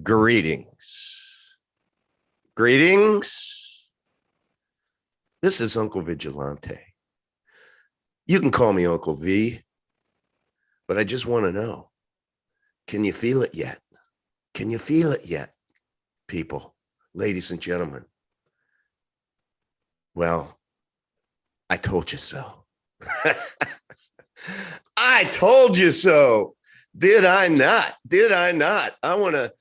Greetings. Greetings. This is Uncle Vigilante. You can call me Uncle V, but I just want to know, can you feel it yet? Can you feel it yet, people, ladies and gentlemen? Well, I told you so. I told you so. Did I not? Did I not? I want to,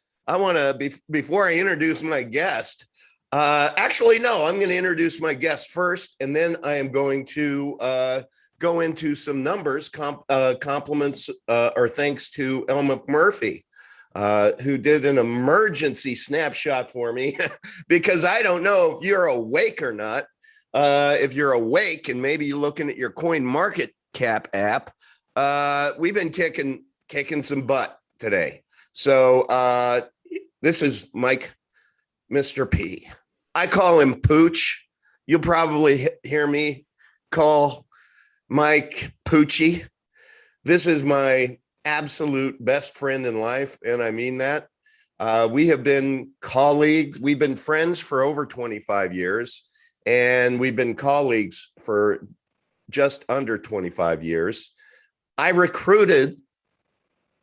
before I introduce my guest, actually, no, I'm going to introduce my guest first, and then I am going to go into some numbers, compliments, or thanks to El McMurphy, who did an emergency snapshot for me, because I don't know if you're awake or not. If you're awake and maybe you're looking at your Coin Market Cap app, we've been kicking some butt today. So this is Mike, Mr. P. I call him Pooch. You'll probably hear me call Mike Poochie. This is my absolute best friend in life, and I mean that. We have been colleagues. We've been friends for over 25 years, and we've been colleagues for just under 25 years. I recruited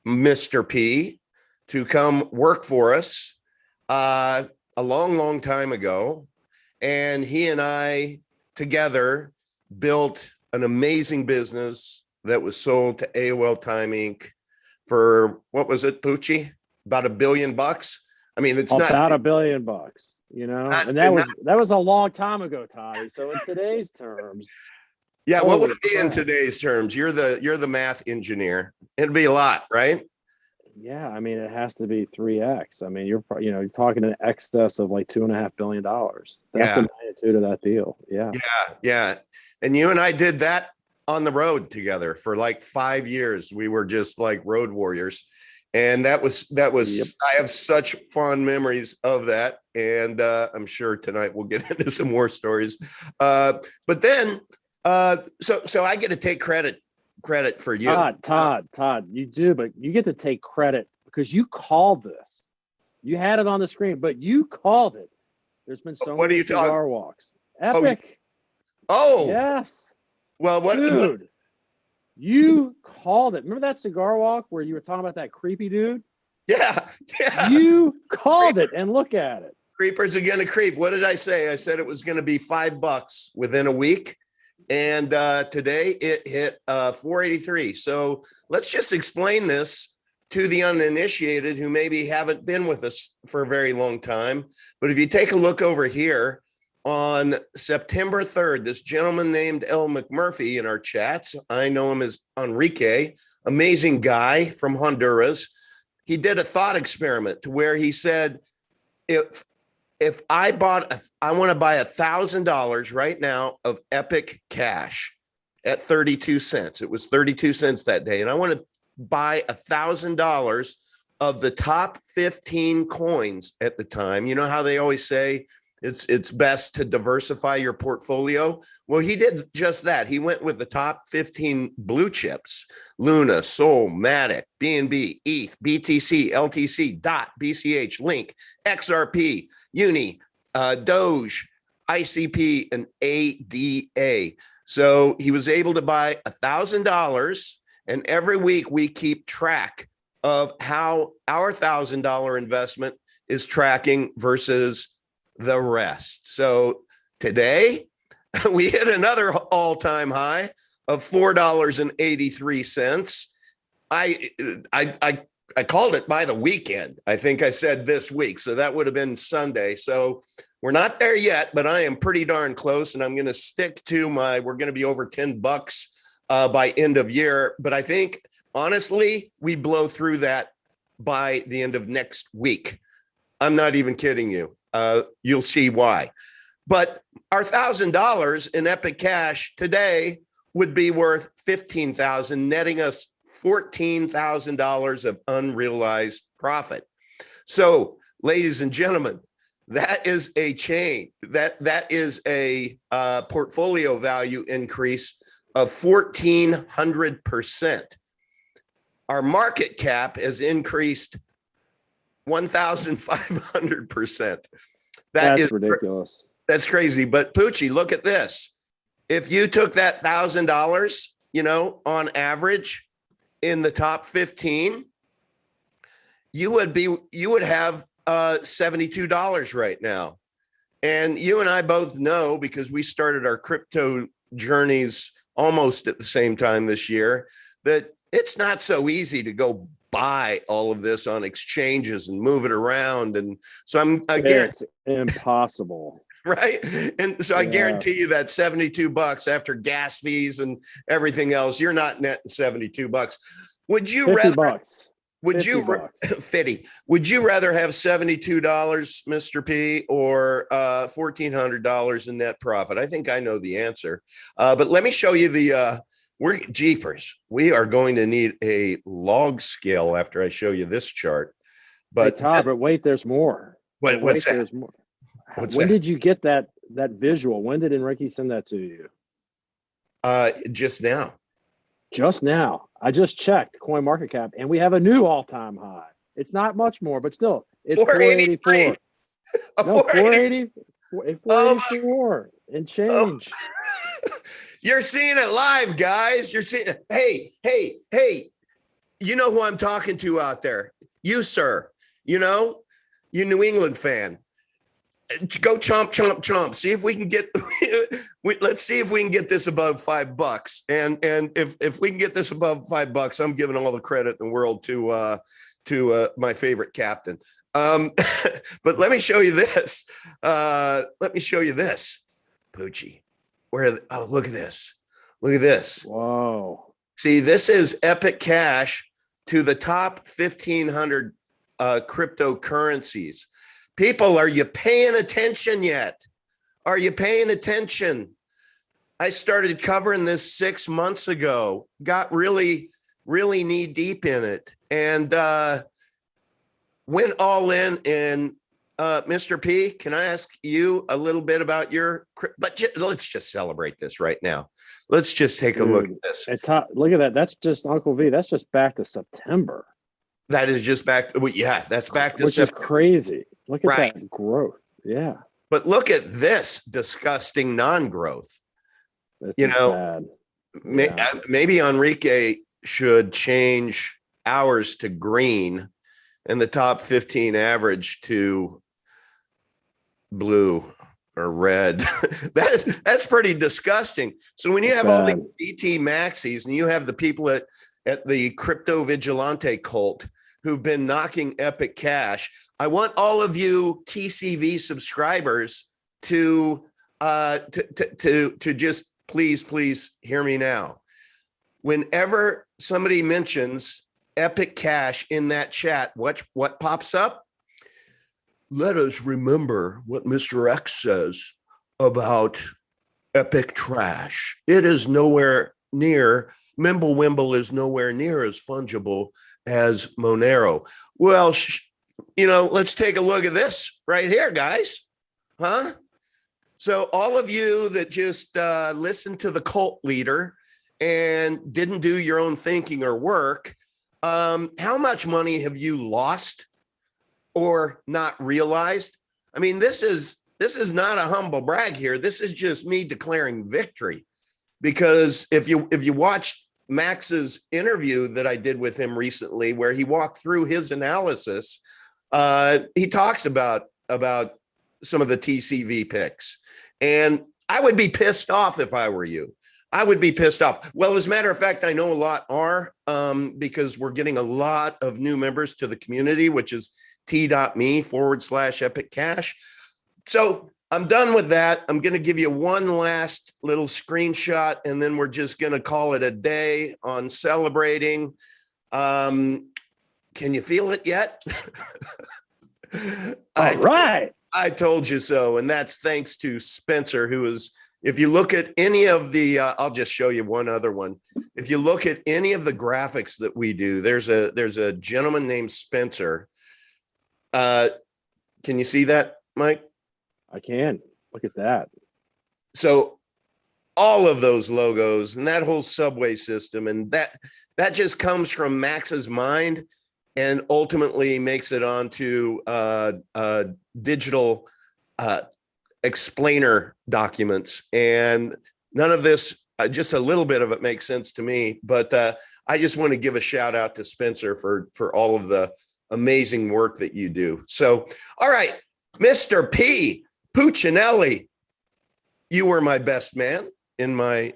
Mr. P to come work for us a long time ago. And he and I together built an amazing business that was sold to AOL Time Inc. for, what was it, Poochie? About $1 billion. I mean, it's not about $1 billion, you know, and that was a long time ago, Tommy. So in today's terms, yeah, what would it be in today's terms? You're the math engineer. It'd be a lot, right? Yeah, I mean, it has to be 3x. I mean, you're talking an excess of like $2.5 billion. That's the magnitude of that deal. Yeah. And you and I did that on the road together for like 5 years. We were just like road warriors, and that was. Yep. I have such fond memories of that, and I'm sure tonight we'll get into some more stories. But then, so I get to take credit for you. Todd, you do, but you get to take credit because you called this. You had it on the screen, but you called it. There's been so many cigar walks. Epic. Oh, yes. Well, dude, you called it. Remember that cigar walk where you were talking about that creepy dude? Yeah. You called it, and look at it. Creepers are gonna creep. What did I say? I said it was going to be $5 within a week. And today it hit 483. So let's just explain this to the uninitiated who maybe haven't been with us for a very long time. But if you take a look over here on September 3rd, this gentleman named El McMurphy in our chats, I know him as Enrique, amazing guy from Honduras. He did a thought experiment to where he said, if I want to buy $1,000 right now of Epic cash at 32 cents. It was 32 cents that day. And I want to buy $1,000 of the top 15 coins at the time. You know how they always say it's best to diversify your portfolio? Well, he did just that. He went with the top 15 blue chips: Luna, Sol, Matic, BNB, ETH, BTC, LTC, DOT, BCH, Link, XRP, Uni, Doge, ICP, and ADA. So he was able to buy $1,000, and every week we keep track of how our $1,000 investment is tracking versus the rest. So today we hit another all-time high of $4.83. I called it by the weekend. I think I said this week. So that would have been Sunday. So we're not there yet, but I am pretty darn close. And I'm going to stick to we're going to be over $10 by end of year. But I think, honestly, we blow through that by the end of next week. I'm not even kidding you. You'll see why. But our $1,000 in Epic Cash today would be worth $15,000, netting us $14,000 of unrealized profit. So, ladies and gentlemen, that is a chain. That is a portfolio value increase of 1,400%. Our market cap has increased 1,500%. That's ridiculous. That's crazy. But Poochie, look at this. If you took that $1,000, on average in the top 15, you would have $72 right now. And you and I both know, because we started our crypto journeys almost at the same time this year, that it's not so easy to go buy all of this on exchanges and move it around. And so it's impossible. Right. And so I guarantee you that $72 after gas fees and everything else, you're not netting $72. Would you rather $50? Would you 50? Would you rather have $72, Mr. P, or $1,400 in net profit? I think I know the answer. But let me show you we're Jeepers. We are going to need a log scale after I show you this chart. But hey, Todd, but wait, there's more. What's that? There's more. When did you get that visual? When did Enrique send that to you? Just now. Just now. I just checked CoinMarketCap, and we have a new all-time high. It's not much more, but still, it's 484. No, 480. 484 and change. You're seeing it live, guys. You're seeing. Hey. You know who I'm talking to out there? You, sir. You New England fan. Go chomp. See if we can get. Let's see if we can get this above $5. And if we can get this above $5, I'm giving all the credit in the world to my favorite captain. But let me show you this. Poochie. Look at this. Look at this. Whoa. See, this is Epic Cash to the top 1,500 cryptocurrencies. People, are you paying attention yet? Are you paying attention? I started covering this 6 months ago, got really, really knee deep in it, and went all in. And Mr. P, can I ask you a little bit about let's just celebrate this right now. Let's just take a look at this. Look at that. That's just Uncle V. That's just back to September. That is just back. That's back to Which September. Is crazy. Look at that growth. Yeah. But look at this disgusting non-growth. Bad. Maybe Enrique should change ours to green and the top 15 average to blue or red. That's pretty disgusting. So when you have all the DT maxis and you have the people at the crypto Vigilante cult who've been knocking Epic Cash, I want all of you TCV subscribers to just please hear me now. Whenever somebody mentions Epic Cash in that chat, what pops up? Let us remember what Mr. X says about Epic Trash. It is nowhere near, Mimblewimble is nowhere near as fungible as Monero. Well, let's take a look at this right here, guys. Huh? So all of you that just listened to the cult leader and didn't do your own thinking or work, how much money have you lost or not realized? I mean, this is not a humble brag here. This is just me declaring victory, because if you watch Max's interview that I did with him recently, where he walked through his analysis, he talks about some of the TCV picks, and I would be pissed off if I were you. I would be pissed off. Well, as a matter of fact, I know a lot are, because we're getting a lot of new members to the community, which is t.me/Epic Cash. So I'm done with that. I'm going to give you one last little screenshot, and then we're just going to call it a day on celebrating. Can you feel it yet? All right. I told you so. And that's thanks to Spencer, who is, if you look at any of the, I'll just show you one other one. If you look at any of the graphics that we do, there's a gentleman named Spencer. Can you see that, Mike? I can. Look at that. So all of those logos and that whole subway system, and that just comes from Max's mind. and ultimately makes it onto digital explainer documents. And none of this, just a little bit of it makes sense to me, but I just want to give a shout out to Spencer for all of the amazing work that you do. So, all right, Mr. P. Puccinelli, you were my best man in my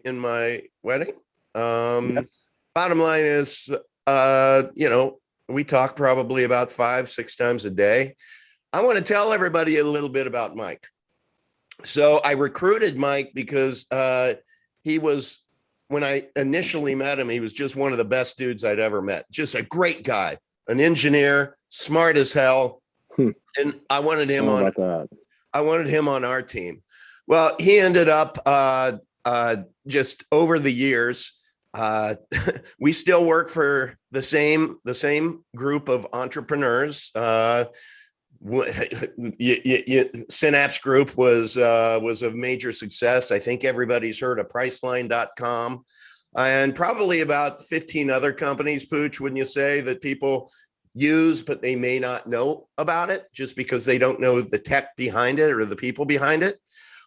wedding. Yes. Bottom line is, we talk probably about 5-6 times a day. I want to tell everybody a little bit about Mike. So I recruited Mike because he was, when I initially met him, he was just one of the best dudes I'd ever met. Just a great guy, an engineer, smart as hell. And I wanted him on our team. Well, he ended up just over the years. We still work for the same group of entrepreneurs. Synapse Group was a major success. I think everybody's heard of Priceline.com, and probably about 15 other companies, Pooch, wouldn't you say, that people use, but they may not know about it just because they don't know the tech behind it or the people behind it.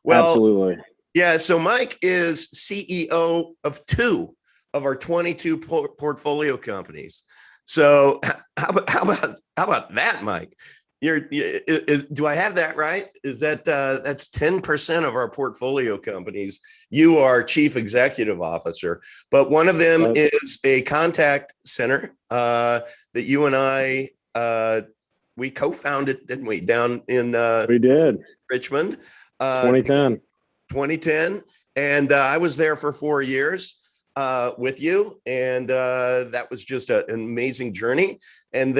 Well, absolutely. Yeah. So Mike is CEO of 2 of our 22 portfolio companies. So how about that, Mike? Do I have that right? Is that that's 10% of our portfolio companies? You are chief executive officer, but one of them is a contact center that you and I we co-founded, didn't we? Down in we did Richmond, 2010, and I was there for 4 years with you, and that was just an amazing journey. And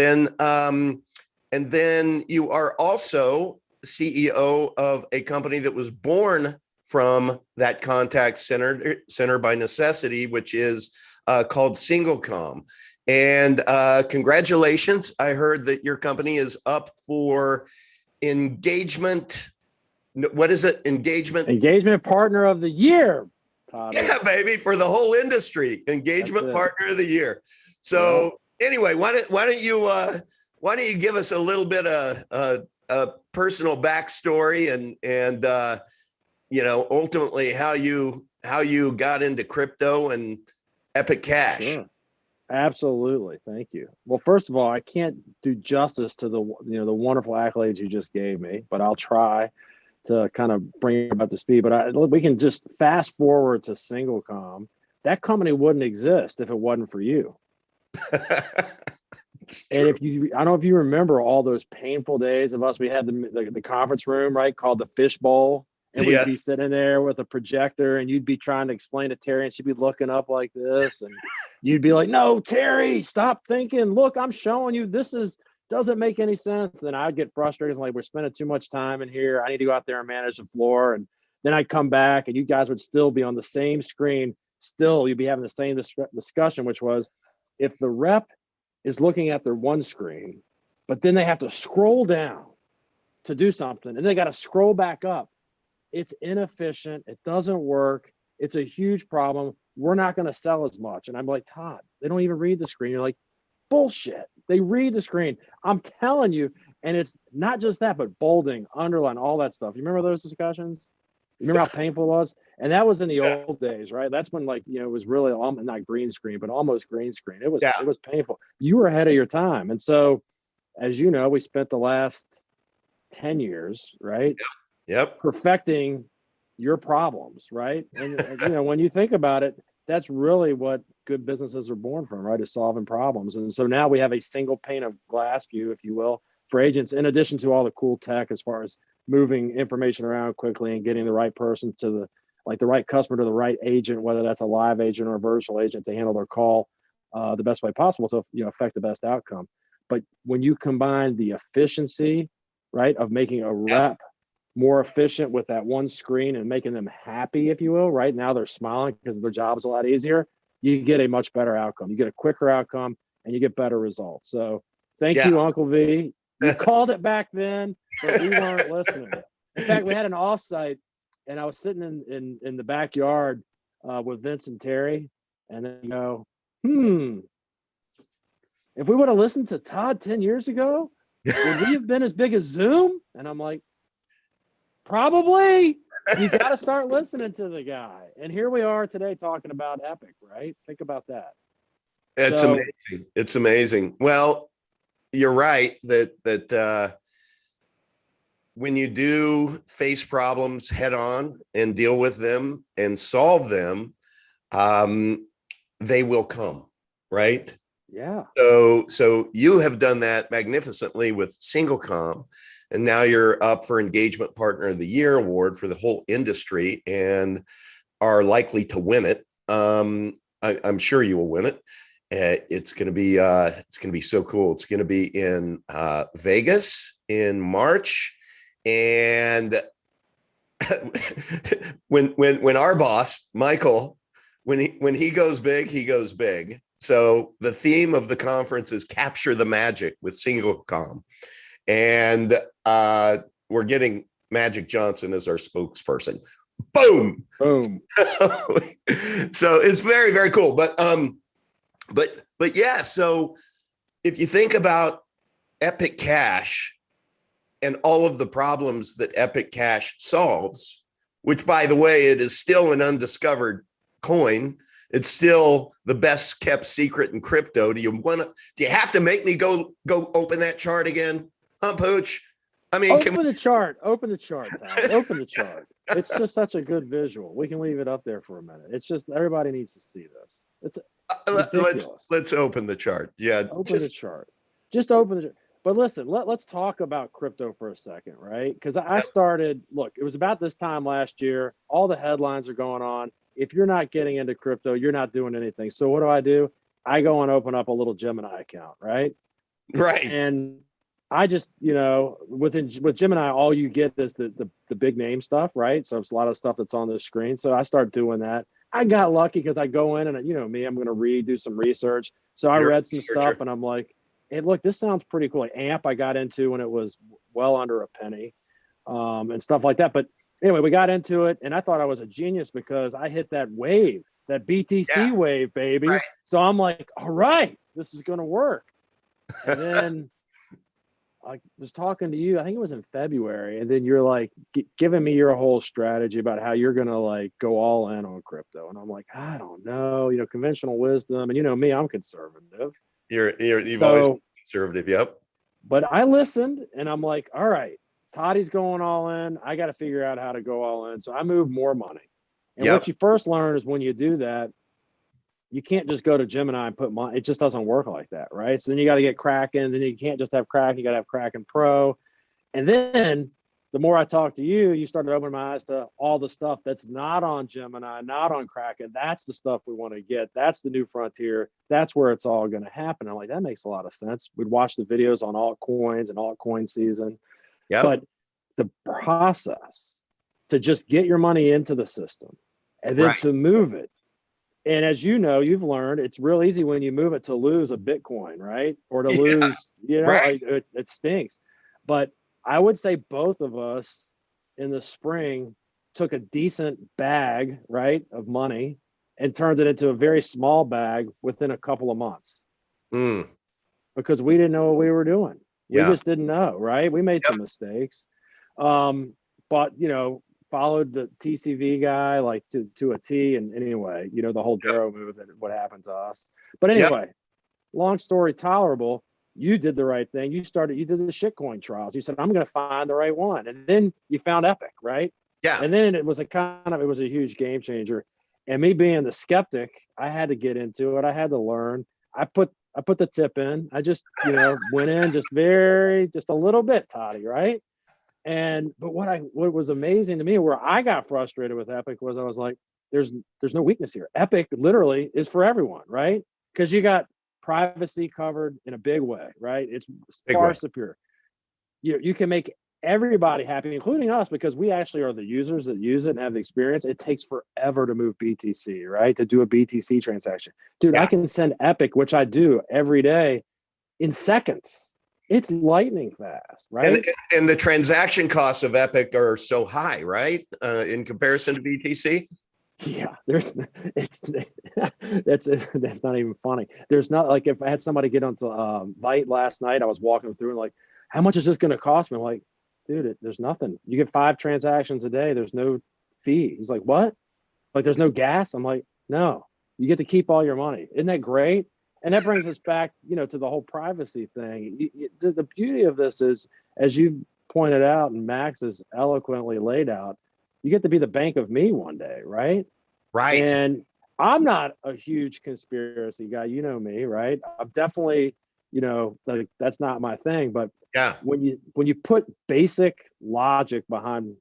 then you are also CEO of a company that was born from that contact center by necessity, which is called Singlecom. And congratulations. I heard that your company is up for engagement. What is it? Engagement Partner of the Year. Todd. Yeah, baby, for the whole industry. Engagement Partner of the Year. So anyway, why don't you give us a little bit of a personal backstory and ultimately how you got into crypto and Epic Cash? Sure. Absolutely. Thank you. Well, first of all, I can't do justice to the wonderful accolades you just gave me, but I'll try to kind of bring it up to speed. But we can just fast forward to Singlecom. That company wouldn't exist if it wasn't for you. And I don't know if you remember all those painful days of us. We had the conference room, right, called the Fishbowl, and we'd be sitting there with a projector, and you'd be trying to explain to Terry, and she'd be looking up like this, and you'd be like, "No, Terry, stop thinking. Look, I'm showing you. Doesn't make any sense." And then I'd get frustrated, like, we're spending too much time in here. I need to go out there and manage the floor. And then I'd come back, and you guys would still be on the same screen. Still, you'd be having the same discussion, which was, if the rep is looking at their one screen, but then they have to scroll down to do something, and they got to scroll back up. It's inefficient. It doesn't work. It's a huge problem. We're not going to sell as much. And I'm like, Todd, they don't even read the screen. You're like, bullshit. They read the screen. I'm telling you. And it's not just that, but bolding, underline, all that stuff. You remember those discussions? You remember how painful it was? And that was in the old days, right? That's when, like, it was really not green screen, but almost green screen. It was painful. You were ahead of your time. And so, as you know, we spent the last 10 years, right? Yep. Perfecting your problems, right? And when you think about it, that's really what good businesses are born from, right? Is solving problems. And so now we have a single pane of glass view, if you will, for agents, in addition to all the cool tech as far as moving information around quickly and getting the right person to the right customer to the right agent, whether that's a live agent or a virtual agent, to handle their call the best way possible to affect the best outcome. But when you combine the efficiency, right, of making a rep more efficient with that one screen and making them happy, if you will, right now they're smiling because their job is a lot easier, you get a much better outcome. You get a quicker outcome and you get better results. So thank you, Uncle V. You called it back then, but we weren't listening. In fact, we had an offsite, and I was sitting in the backyard with Vince and Terry, and then if we would have listened to Todd 10 years ago, would we have been as big as Zoom? And I'm like, probably. You got to start listening to the guy. And here we are today talking about Epic, right? Think about that. It's amazing. It's amazing. Well, you're right that when you do face problems head on and deal with them and solve them, they will come, right? Yeah. So you have done that magnificently with SingleCom, and now you're up for Engagement Partner of the Year award for the whole industry and are likely to win it. I'm sure you will win it. It's going to be so cool. It's going to be in Vegas in March, and when our boss Michael, when he goes big, he goes big. So the theme of the conference is Capture the Magic with SingleCom, and we're getting Magic Johnson as our spokesperson. Boom. So it's very, very cool. But yeah, so if you think about Epic Cash and all of the problems that Epic Cash solves, which, by the way, it is still an undiscovered coin. It's still the best kept secret in crypto. Do you have to make me go open that chart again, huh, Pooch? I mean, open the chart, Todd. Open the chart. It's just such a good visual. We can leave it up there for a minute. It's just everybody needs to see this. It's ridiculous. Let's open the chart. Yeah, the chart. Just open the chart. But listen, let's talk about crypto for a second, right? Because I started. Look, it was about this time last year. All the headlines are going on. If you're not getting into crypto, you're not doing anything. So what do? I go and open up a little Gemini account, right? Right. And I just, with Gemini, all you get is the big name stuff, right? So it's a lot of stuff that's on the screen. So I start doing that. I got lucky because I go in and, me, I'm going to do some research. So I read some stuff and I'm like, hey, look, this sounds pretty cool. Like AMP I got into when it was well under a penny and stuff like that. But anyway, we got into it and I thought I was a genius because I hit that wave, that BTC wave, baby. Right. So I'm like, all right, this is going to work. And then I was talking to you, I think it was in February, and then you're like giving me your whole strategy about how you're going to like go all in on crypto. And I'm like, I don't know, conventional wisdom. And me, I'm conservative. You've always been conservative. Yep. But I listened and I'm like, all right, Toddy's going all in. I got to figure out how to go all in. So I moved more money. And what you first learn is when you do that, you can't just go to Gemini and put money. It just doesn't work like that, right? So then you got to get Kraken. Then you can't just have Kraken. You got to have Kraken Pro. And then the more I talked to you, you started opening my eyes to all the stuff that's not on Gemini, not on Kraken. That's the stuff we want to get. That's the new frontier. That's where it's all going to happen. I'm like, that makes a lot of sense. We'd watch the videos on altcoins and altcoin season. Yeah. But the process to just get your money into the system and then to move it. And as you know, you've learned it's real easy when you move it to lose a Bitcoin, right? Or to lose, it stinks. But I would say both of us in the spring took a decent bag, right, of money and turned it into a very small bag within a couple of months. Because we didn't know what we were doing. We just didn't know, right? We made some mistakes. But, followed the TCV guy like to a T. And anyway, the whole Darrow move and what happened to us. But anyway, long story tolerable. You did the right thing. You did the shitcoin trials. You said, I'm going to find the right one. And then you found Epic, right? Yeah. And then it was a huge game changer. And me being the skeptic, I had to get into it. I had to learn. I put the tip in. I just, went in just a little bit, Toddy, right? But what was amazing to me, where I got frustrated with Epic was I was like, there's no weakness here. Epic literally is for everyone, right? Because you got privacy covered in a big way, right? It's far superior. You can make everybody happy, including us, because we actually are the users that use it and have the experience. It takes forever to move BTC, right? To do a BTC transaction. Dude, I can send Epic, which I do every day, in seconds. It's lightning fast, right? And the transaction costs of Epic are so high, right? In comparison to BTC? Yeah, there's it's that's not even funny. There's not like if I had somebody get onto Vite last night, I was walking through and like, how much is this going to cost me? I'm like, dude, there's nothing. You get 5 transactions a day. There's no fee. He's like, what? Like, there's no gas. I'm like, no, you get to keep all your money. Isn't that great? And that brings us back, to the whole privacy thing. The beauty of this is, as you've pointed out and Max has eloquently laid out, you get to be the bank of me one day, right? Right. And I'm not a huge conspiracy guy. You know me, right? I'm definitely, like that's not my thing. But Yeah. when you put basic logic behind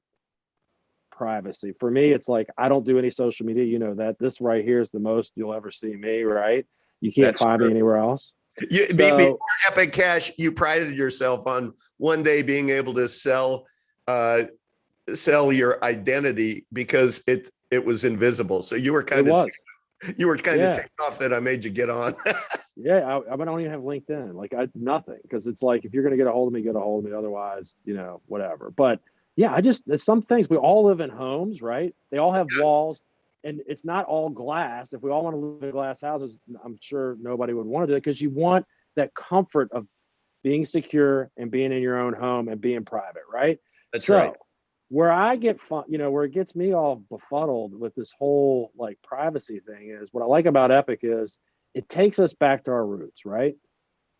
privacy, for me, it's like I don't do any social media. You know that this right here is the most you'll ever see me, right? You can't That's find true. me anywhere else. Before Epic Cash, you prided yourself on one day being able to sell your identity because it was invisible. So you were kind of ticked off that I made you get on. Yeah, I don't even have LinkedIn. Like nothing, because it's like if you're gonna get a hold of me, get a hold of me. Otherwise, whatever. But yeah, there's some things. We all live in homes, right? They all have walls, and it's not all glass. If we all want to live in glass houses, I'm sure nobody would want to do it, because you want that comfort of being secure and being in your own home and being private, right? That's right. Where I get where it gets me all befuddled with this whole like privacy thing is, what I like about Epic is it takes us back to our roots, right?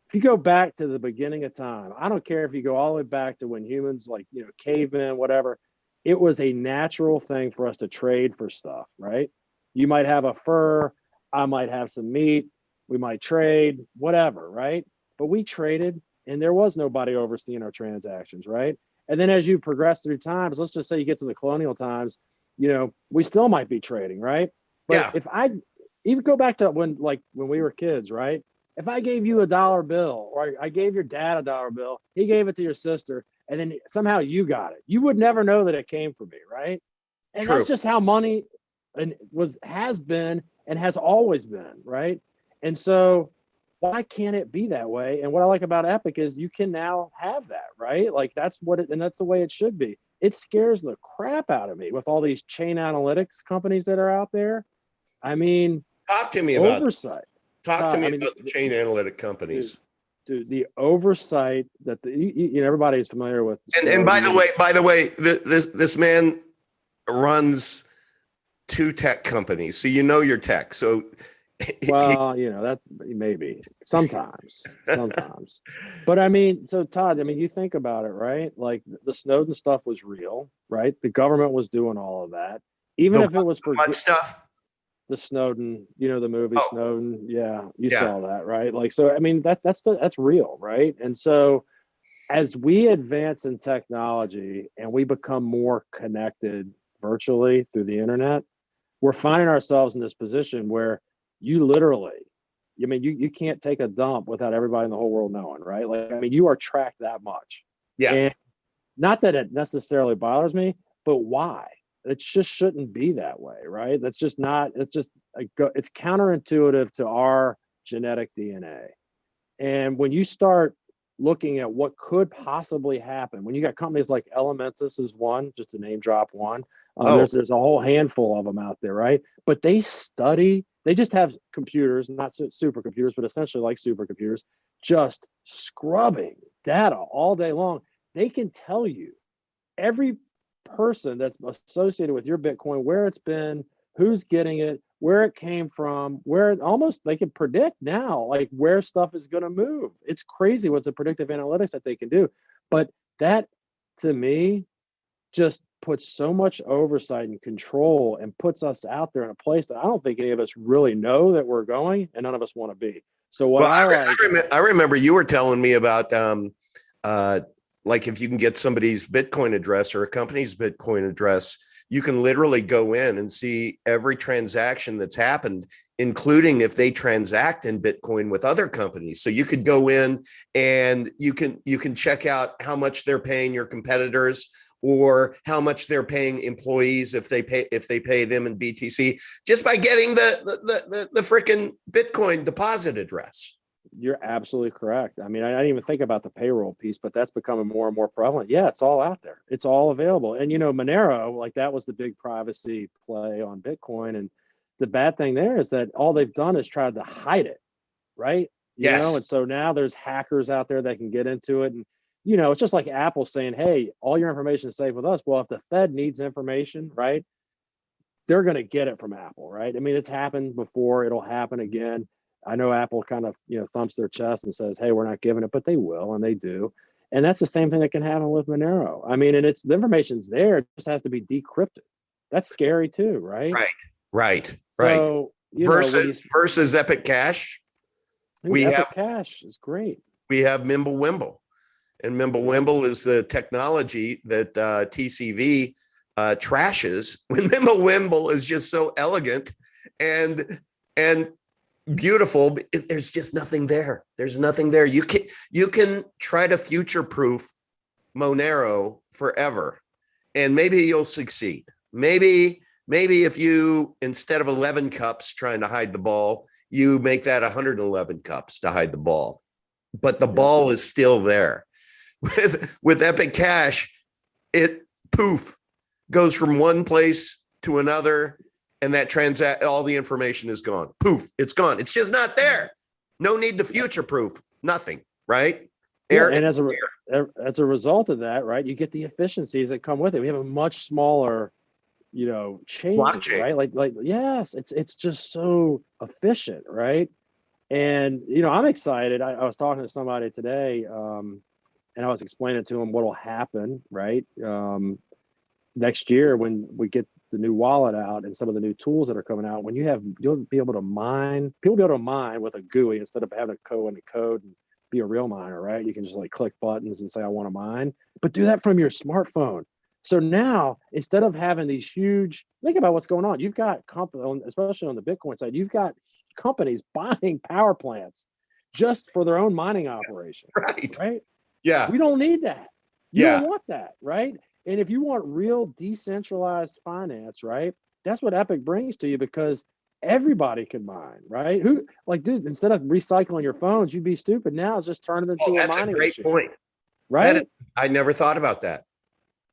If you go back to the beginning of time, I don't care if you go all the way back to when humans, like, cavemen, whatever, it was a natural thing for us to trade for stuff, right? You might have a fur, I might have some meat, we might trade, whatever, right? But we traded, and there was nobody overseeing our transactions, right? And then as you progress through times, let's just say you get to the colonial times, we still might be trading, right? But if I even go back to when we were kids, right? If I gave you $1 bill, or I gave your dad $1 bill, he gave it to your sister, and then somehow you got it, you would never know that it came from me, right? And True. that's just how money has been and has always been, right? And so why can't it be that way? And what I like about Epic is you can now have that, right? Like that's the way it should be. It scares the crap out of me with all these chain analytics companies that are out there. I mean, talk to me about oversight. about the chain analytic companies. Dude, the oversight that everybody is familiar with. And by the way, this man runs 2 tech companies, so your tech. So, well, that maybe sometimes, but I mean, so Todd, you think about it, right? Like the Snowden stuff was real, right? The government was doing all of that, even if it was for stuff. The Snowden, the movie Snowden. Yeah, you saw that, right? Like, so I mean, that's real, right? And so as we advance in technology and we become more connected virtually through the internet, we're finding ourselves in this position where you literally, you can't take a dump without everybody in the whole world knowing, right? Like, you are tracked that much. Yeah. And not that it necessarily bothers me, but why? It just shouldn't be that way, right? That's just not, it's counterintuitive to our genetic DNA. And when you start looking at what could possibly happen, when you got companies like Elementus is one, just to name drop one, there's a whole handful of them out there, right? But they just have computers, not supercomputers, but essentially like supercomputers, just scrubbing data all day long. They can tell you every person that's associated with your Bitcoin, where it's been, who's getting it, where it came from, where almost they can predict now, like where stuff is going to move. It's crazy what the predictive analytics that they can do. But that, to me, just puts so much oversight and control and puts us out there in a place that I don't think any of us really know that we're going, and none of us want to be. So what I remember you were telling me about like if you can get somebody's Bitcoin address or a company's Bitcoin address, you can literally go in and see every transaction that's happened, including if they transact in Bitcoin with other companies. So you could go in and you can check out how much they're paying your competitors, or how much they're paying employees if they pay them in BTC, just by getting the freaking Bitcoin deposit address. You're absolutely correct. I mean, I didn't even think about the payroll piece, but that's becoming more and more prevalent. Yeah, it's all out there. It's all available. And Monero, like that was the big privacy play on Bitcoin. And the bad thing there is that all they've done is tried to hide it, right? Yes. And so now there's hackers out there that can get into it. And it's just like Apple saying, hey, all your information is safe with us. Well, if the Fed needs information, right, they're going to get it from Apple, right? I mean, it's happened before. It'll happen again. I know Apple kind of, thumps their chest and says, hey, we're not giving it, but they will, and they do. And that's the same thing that can happen with Monero. I mean, and the information's there, it just has to be decrypted. That's scary too, right? Right. So, versus Epic Cash, Epic Cash is great. We have Mimblewimble, and Mimblewimble is the technology that TCV trashes when Mimblewimble is just so elegant and beautiful. There's just nothing there. There's nothing there. You can try to future proof Monero forever, and maybe you'll succeed. Maybe if you, instead of 11 cups trying to hide the ball, you make that 111 cups to hide the ball, but the ball is still there. With Epic Cash, it goes from one place to another, and that all the information is gone. Poof, it's gone. It's just not there. No need to future proof. Nothing, right? And as a result of that, right, you get the efficiencies that come with it. We have a much smaller, chain, right? Like yes, it's just so efficient, right? And I'm excited. I was talking to somebody today, and I was explaining to him what'll happen, right? Next year when we get the new wallet out and some of the new tools that are coming out, when you'll be able to mine, people will be able to mine with a GUI instead of having to go into code and be a real miner, right? You can just like click buttons and say, I want to mine, but do that from your smartphone. So now, instead of having these huge, think about what's going on. You've got especially on the Bitcoin side, you've got companies buying power plants just for their own mining operation. Right? Yeah. We don't need that. You don't want that, right? And if you want real decentralized finance, right, that's what Epic brings to you, because everybody can mine, right? Dude, instead of recycling your phones, you'd be stupid. Now it's just turning into a mining machine. That's a great point. Right? I never thought about that.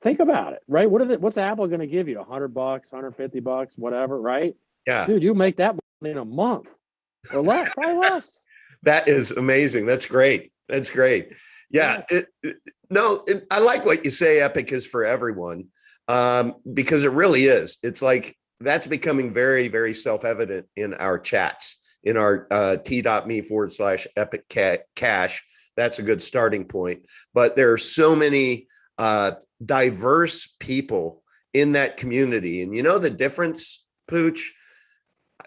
Think about it, right? What's Apple going to give you? $100, $150, whatever, right? Yeah. Dude, you make that in a month or less, probably less. That is amazing. That's great. That's great. Yeah. I like what you say. Epic is for everyone, because it really is. It's like that's becoming very, very self-evident in our chats, in our t.me/Epic Cash. That's a good starting point. But there are so many diverse people in that community. And the difference, Pooch,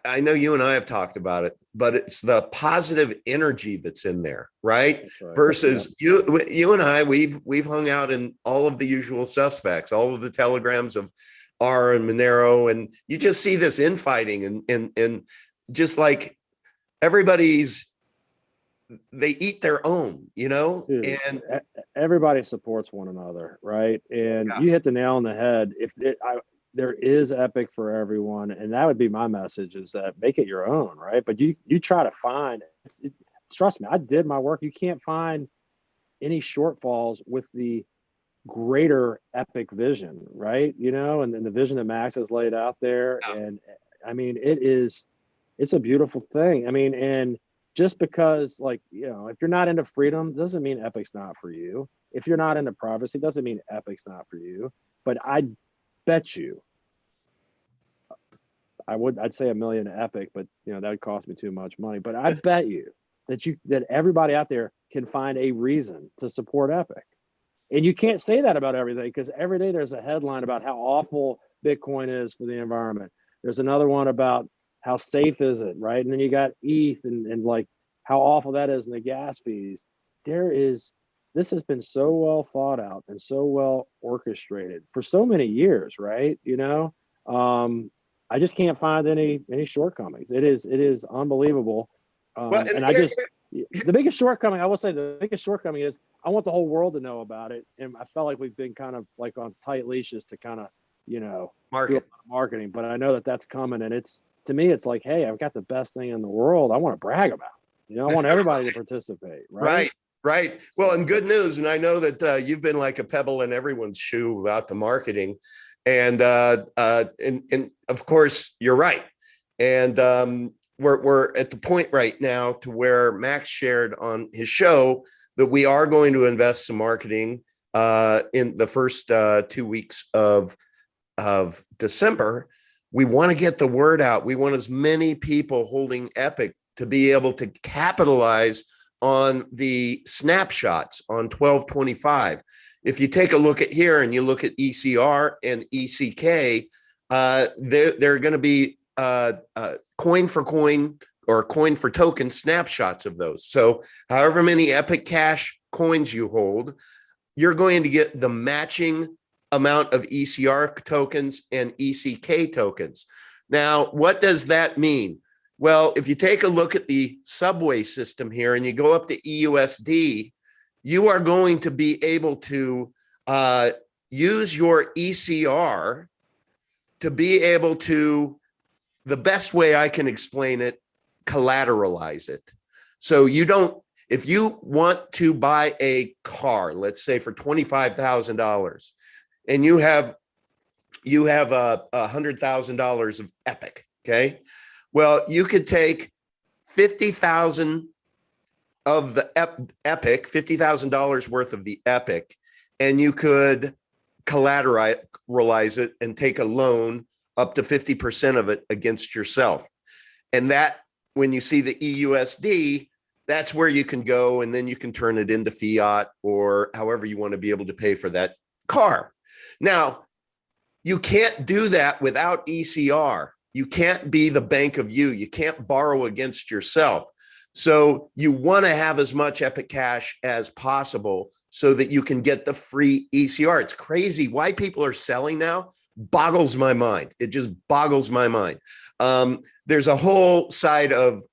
I know you and I have talked about it, but it's the positive energy that's in there, right? Versus you and I, we've hung out in all of the usual suspects, all of the telegrams of R and Monero, and you just see this infighting and just like they eat their own, Dude, and everybody supports one another, right? And you hit the nail on the head. There is Epic for everyone, and that would be my message: is that make it your own, right? But you try to find. Trust me, I did my work. You can't find any shortfalls with the greater Epic vision, right? And then the vision that Max has laid out there, and I mean, it's a beautiful thing. I mean, and just because, like, if you're not into freedom, doesn't mean Epic's not for you. If you're not into privacy, doesn't mean Epic's not for you. But I bet you, I'd say $1 million to Epic, but that would cost me too much money. But I bet you that everybody out there can find a reason to support Epic. And you can't say that about everything, because every day there's a headline about how awful Bitcoin is for the environment. There's another one about how safe is it, right? And then you got ETH and like how awful that is, and the gas fees. This has been so well thought out and so well orchestrated for so many years, right? I just can't find any shortcomings. It is unbelievable. The biggest shortcoming, I will say, the biggest shortcoming is I want the whole world to know about it. And I felt like we've been kind of like on tight leashes to kind of, marketing, but I know that that's coming. And to me, it's like, hey, I've got the best thing in the world. I want to brag about it. I want everybody to participate, right? Right. Right. Well, and good news. And I know that you've been like a pebble in everyone's shoe about the marketing. And of course, you're right. And we're at the point right now to where Max shared on his show that we are going to invest some marketing in the first 2 weeks of December. We want to get the word out. We want as many people holding Epic to be able to capitalize on the snapshots on 1225. If you take a look at here and you look at ECR and ECK, they're going to be coin for coin or coin for token snapshots of those. So however many Epic Cash coins you hold, you're going to get the matching amount of ECR tokens and ECK tokens. Now, what does that mean? Well, if you take a look at the subway system here and you go up to EUSD, you are going to be able to use your ECR to be able to, the best way I can explain it, collateralize it. So you don't, if you want to buy a car, let's say for $25,000, and you have $100,000 of Epic, okay? Well, you could take 50,000 of the Epic, $50,000 worth of the Epic, and you could collateralize it and take a loan up to 50% of it against yourself. And that, when you see the EUSD, that's where you can go, and then you can turn it into fiat or however you want to be able to pay for that car. Now, you can't do that without ECR. You can't be the bank of you. You can't borrow against yourself. So you want to have as much Epic Cash as possible so that you can get the free ECR. It's crazy why people are selling now. Boggles my mind. It just boggles my mind. There's a whole side of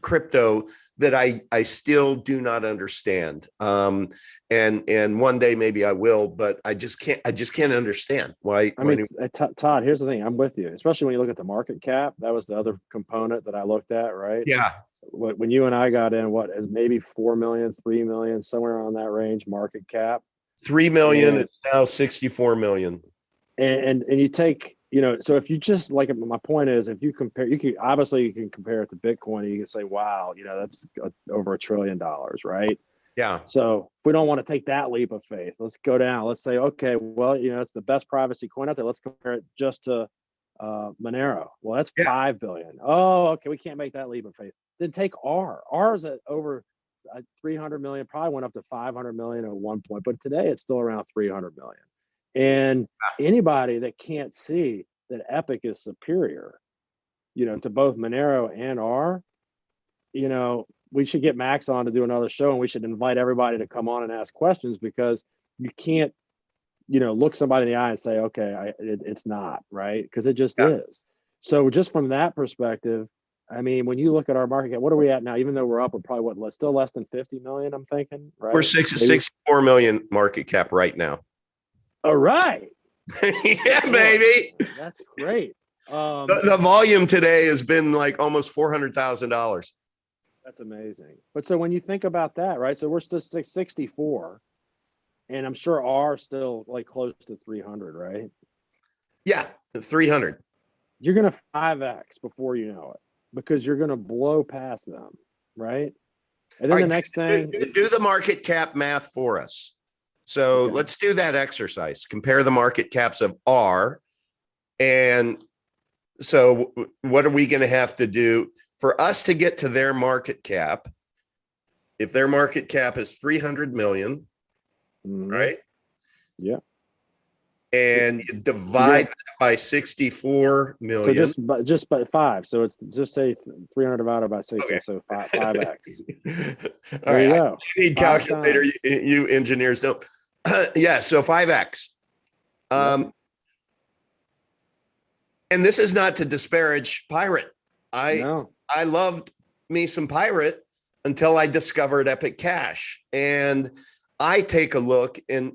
crypto that I still do not understand. And one day maybe I will, but I just can't understand why. I mean, Todd, here's the thing. I'm with you, especially when you look at the market cap. That was the other component that I looked at, right? Yeah. When you and I got in, what is maybe 4 million, 3 million, somewhere around that range, market cap. 3 million, it's now 64 million. And you take, so if you just, like, my point is, if you compare, you can compare it to Bitcoin, and you can say, wow, that's over $1 trillion, right? Yeah. So if we don't want to take that leap of faith, let's go down. Let's say, okay, well, it's the best privacy coin out there. Let's compare it just to Monero. Well, that's 5 billion. Oh, okay, we can't make that leap of faith. Then take R. R is at over 300 million, probably went up to 500 million at one point, but today it's still around 300 million. And anybody that can't see that Epic is superior, to both Monero and R, we should get Max on to do another show, and we should invite everybody to come on and ask questions, because you can't, look somebody in the eye and say, okay, it's not, right? Because it just is. So just from that perspective, I mean, when you look at our market cap, what are we at now? Even though we're up, we're probably still less than 50 million, I'm thinking, right? We're 64 million market cap right now. All right. Yeah, baby. That's great. The volume today has been like almost $400,000. That's amazing. But so when you think about that, right? So we're still 64, and I'm sure R still like close to 300, right? Yeah, 300. You're going to 5x before you know it, because you're going to blow past them, right? And then the next thing, do the market cap math for us. So let's do that exercise. Compare the market caps of R. And so what are we going to have to do for us to get to their market cap? If their market cap is 300 million, right? Yeah. And you divide that by 64 million. So just by 5. So it's just say 300 divided by 60. Okay. So 5x. All right. You need calculator. You engineers don't. Yeah. So 5x. And this is not to disparage Pirate. I loved me some Pirate until I discovered Epic Cash. And I take a look, and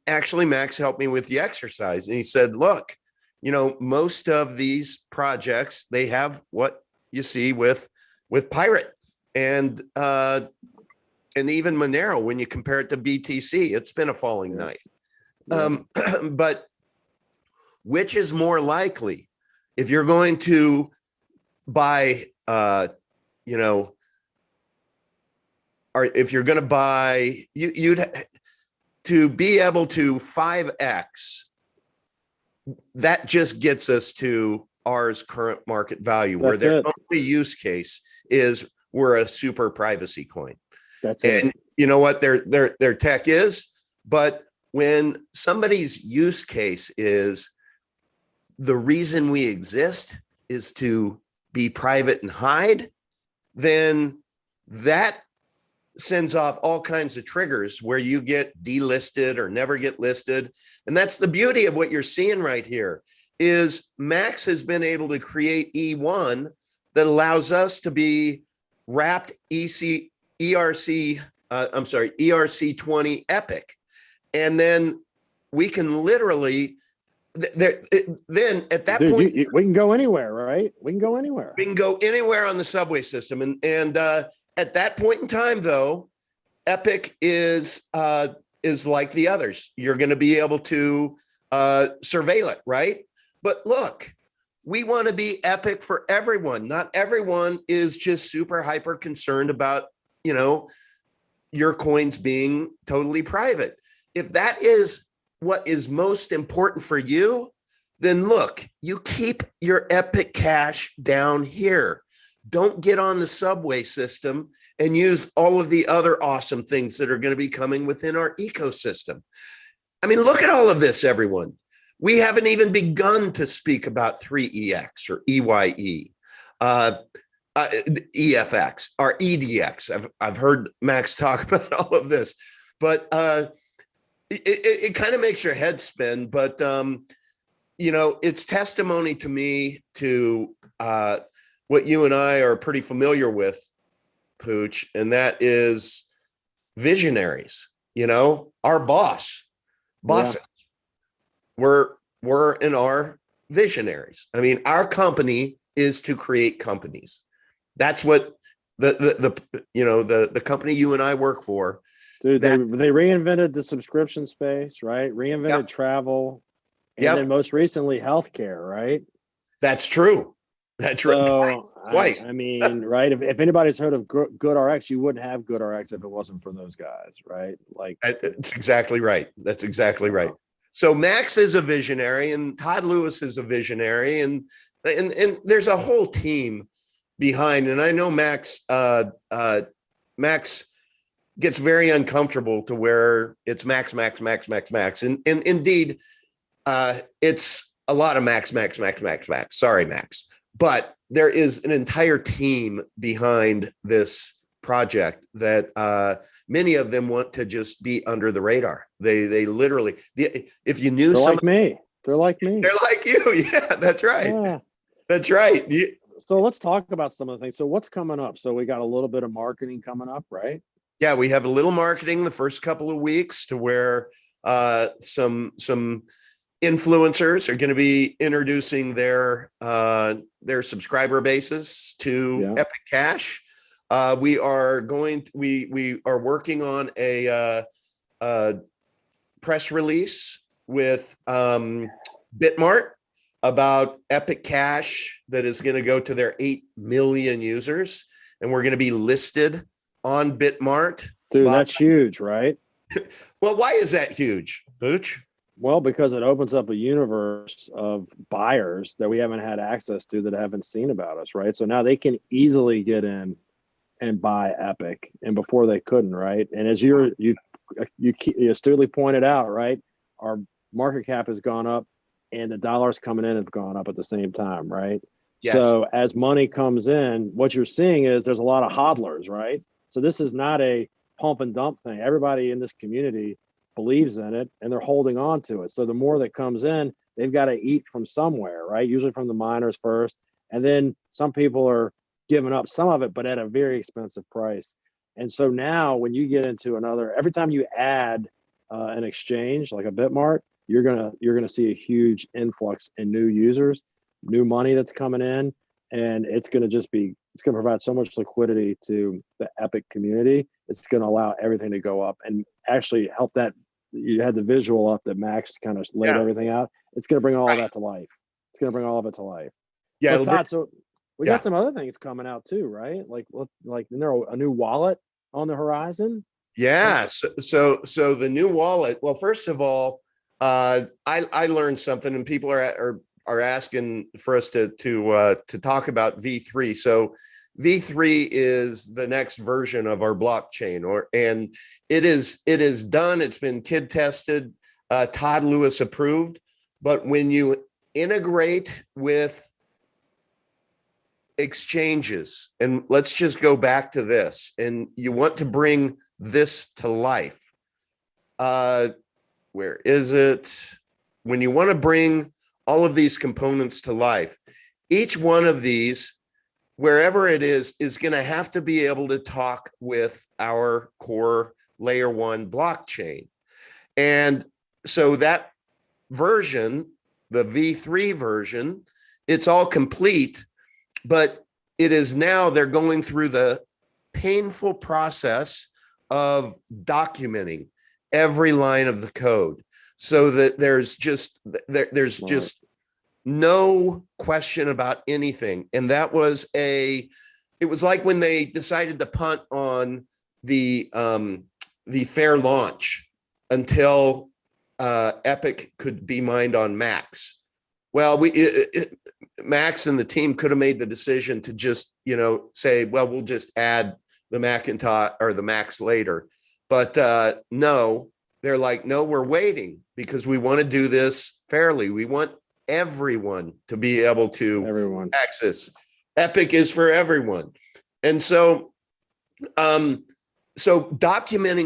actually Max helped me with the exercise. And he said, look, most of these projects, they have what you see with, with Pirate and even Monero. When you compare it to BTC, it's been a falling knife. But which is more likely if you're going to buy, you know, or if you're going to buy, you'd to be able to 5x, that just gets us to ours current market value, where their only use case is we're a super privacy coin. That's and it. You know what their tech is, but when somebody's use case is the reason we exist is to be private and hide, then that sends off all kinds of triggers where you get delisted or never get listed. And that's the beauty of what you're seeing right here is Max has been able to create E1 that allows us to be wrapped ERC20 Epic. And then we can literally then at that point, we can go anywhere, right? We can go anywhere. We can go anywhere on the subway system. And at that point in time, though, Epic is like the others. You're going to be able to surveil it, right? But look, we want to be Epic for everyone. Not everyone is just super hyper concerned about, you know, your coins being totally private. If that is what is most important for you, then look, you keep your Epic Cash down here. Don't get on the subway system and use all of the other awesome things that are going to be coming within our ecosystem. I mean, look at all of this, everyone. We haven't even begun to speak about 3EX or EYE, EFX or EDX. I've heard Max talk about all of this, but it kind of makes your head spin. But you know, it's testimony to me to what you and I are pretty familiar with, Pooch, and that is visionaries. You know, our bosses. We're and are visionaries. I mean, our company is to create companies. That's what the company you and I work for. Dude, they reinvented the subscription space, right? Reinvented travel, and then most recently healthcare, right? That's true. That's right. Right. I mean, right? If anybody's heard of GoodRx, you wouldn't have GoodRx if it wasn't for those guys, right? Like, that's exactly right. That's exactly right. So Max is a visionary, and Todd Lewis is a visionary, and there's a whole team behind. And I know Max gets very uncomfortable to where it's Max. And indeed, it's a lot of Max. Sorry, Max. But there is an entire team behind this project that many of them want to just be under the radar. They literally, if you knew they're like me. They're like me. They're like you. Yeah, that's right. Yeah. That's right. So let's talk about some of the things. So what's coming up? So we got a little bit of marketing coming up, right? Yeah, we have a little marketing the first couple of weeks to where some influencers are going to be introducing their subscriber bases to Epic Cash. We are working on a press release with Bitmart about Epic Cash that is going to go to their 8 million users, and we're going to be listed on Bitmart. Dude, that's huge, right? Well, why is that huge, Booch? Well, because it opens up a universe of buyers that we haven't had access to, that haven't seen about us, right? So now they can easily get in and buy Epic, and before they couldn't, right? And as you astutely pointed out, right, our market cap has gone up, and the dollars coming in have gone up at the same time, right? Yes. So as money comes in, what you're seeing is there's a lot of hodlers, right? So this is not a pump and dump thing. Everybody in this community believes in it, and they're holding on to it. So the more that comes in, they've got to eat from somewhere, right? Usually from the miners first, and then some people are giving up some of it, but at a very expensive price. And so now when you get into every time you add an exchange like a Bitmart, you're gonna see a huge influx in new users, new money that's coming in, and it's going to provide so much liquidity to the Epic community. It's going to allow everything to go up and actually help that. You had the visual up that Max kind of laid everything out. It's going to bring all that to life. It's going to bring all of it to life. Yeah. Todd, so we got some other things coming out too, right? Like isn't there a new wallet on the horizon? Yeah. So the new wallet. Well, first of all, I learned something, and people are asking for us to talk about V3. So V3 is the next version of our blockchain, and it is done. It's been kid tested, Todd Lewis approved. But when you integrate with exchanges, and let's just go back to this, and you want to bring this to life. Where is it? When you want to bring all of these components to life, each one of these, wherever it is going to have to be able to talk with our core layer 1 blockchain. And so that version, the V3 version, it's all complete, but it is now they're going through the painful process of documenting every line of the code, so that there's just no question about anything. And that was it was like when they decided to punt on the fair launch until Epic could be mined on Max. Well, Max and the team could have made the decision to just, say, well, we'll just add the Macintosh or the Max later. But no, they're like, no, we're waiting because we want to do this fairly. We want everyone to be able to access. Epic is for everyone. And so documenting